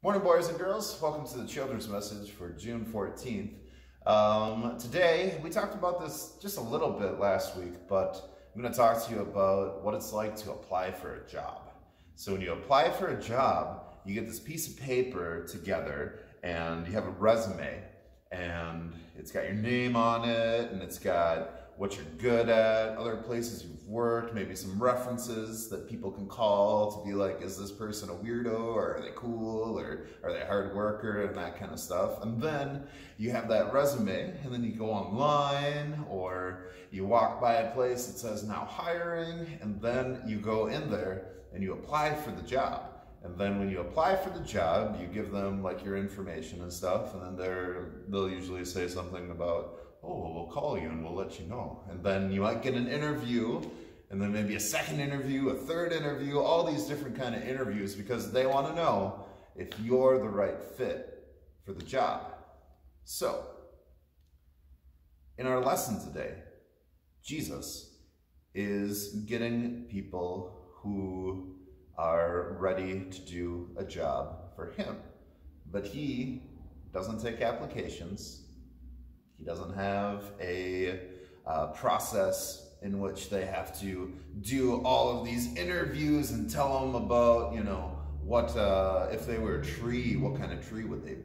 Morning, boys and girls. Welcome to the children's message for June 14th. Today, we talked about this just a little bit last week, but I'm going to talk to you about what it's like to apply for a job. So when you apply for a job, you get this piece of paper together and you have a resume, and it's got your name on it, and it's got what you're good at, other places you've worked, maybe some references that people can call to be like, is this person a weirdo, or are they cool, or are they a hard worker, and that kind of stuff. And then you have that resume, and then you go online, or you walk by a place that says now hiring, and then you go in there and you apply for the job. And then when you apply for the job, you give them like your information and stuff, and then they'll usually say something about, oh, well, we'll call you and we'll let you know. And then you might get an interview, and then maybe a second interview, a third interview, all these different kind of interviews, because they want to know if you're the right fit for the job. So, in our lesson today, Jesus is getting people who are ready to do a job for him. But he doesn't take applications. He doesn't have a process in which they have to do all of these interviews and tell them about, you know, what, if they were a tree, what kind of tree would they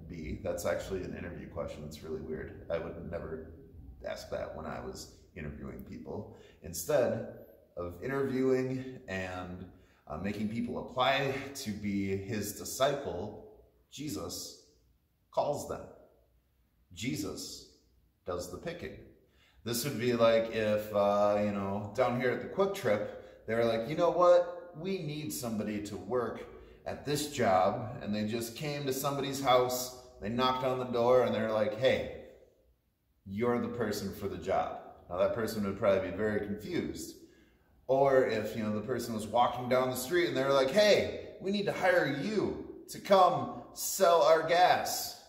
be? That's actually an interview question. It's really weird. I would never ask that when I was interviewing people. Instead of interviewing and making people apply to be his disciple, Jesus calls them. Jesus does the picking. This would be like if, you know, down here at the Quick Trip, they were like, you know what? We need somebody to work at this job. And they just came to somebody's house, they knocked on the door, and they're like, hey, you're the person for the job. Now that person would probably be very confused. Or if, you know, the person was walking down the street and they were like, hey, we need to hire you to come sell our gas.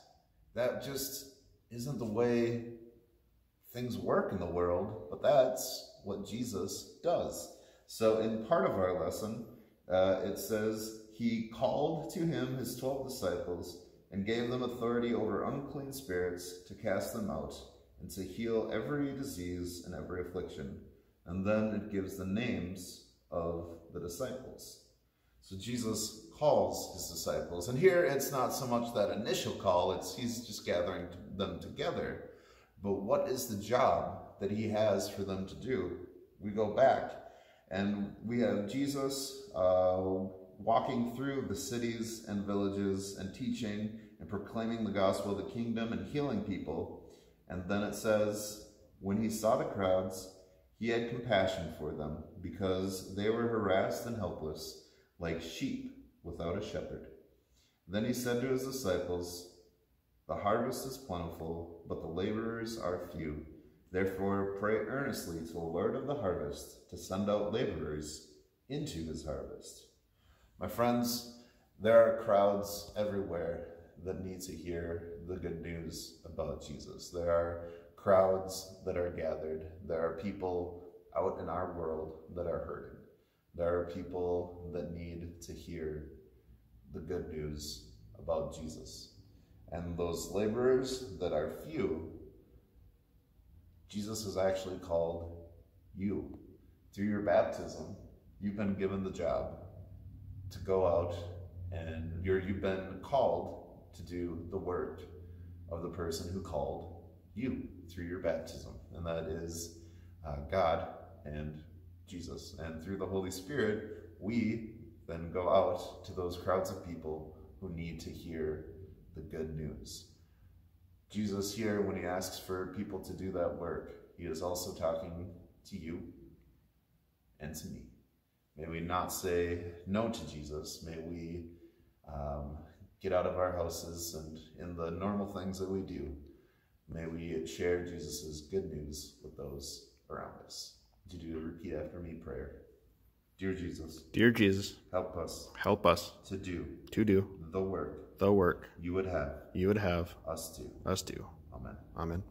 That just isn't the way things work in the world, but that's what Jesus does. So in part of our lesson, it says, he called to him his 12 disciples and gave them authority over unclean spirits to cast them out and to heal every disease and every affliction. And then it gives the names of the disciples. So Jesus calls his disciples. And here it's not so much that initial call, he's just gathering them together. But what is the job that he has for them to do? We go back and we have Jesus walking through the cities and villages and teaching and proclaiming the gospel of the kingdom and healing people. And then it says, when he saw the crowds, he had compassion for them because they were harassed and helpless, like sheep without a shepherd. Then he said to his disciples, the harvest is plentiful, but the laborers are few. Therefore, pray earnestly to the Lord of the harvest to send out laborers into his harvest. My friends, there are crowds everywhere that need to hear the good news about Jesus. There are crowds that are gathered. There are people out in our world that are hurting. There are people that need to hear the good news about Jesus. And those laborers that are few, Jesus has actually called you. Through your baptism, you've been given the job to go out, and you've been called to do the work of the person who called you through your baptism, and that is God and Jesus. And through the Holy Spirit, we then go out to those crowds of people who need to hear the good news. Jesus here, when he asks for people to do that work, he is also talking to you and to me. May we not say no to Jesus. May we get out of our houses and in the normal things that we do, may we share Jesus' good news with those around us. Would you do a repeat after me prayer? Dear Jesus. Dear Jesus. Help us. Help us. To do. The work. You would have. Us do. Amen. Amen.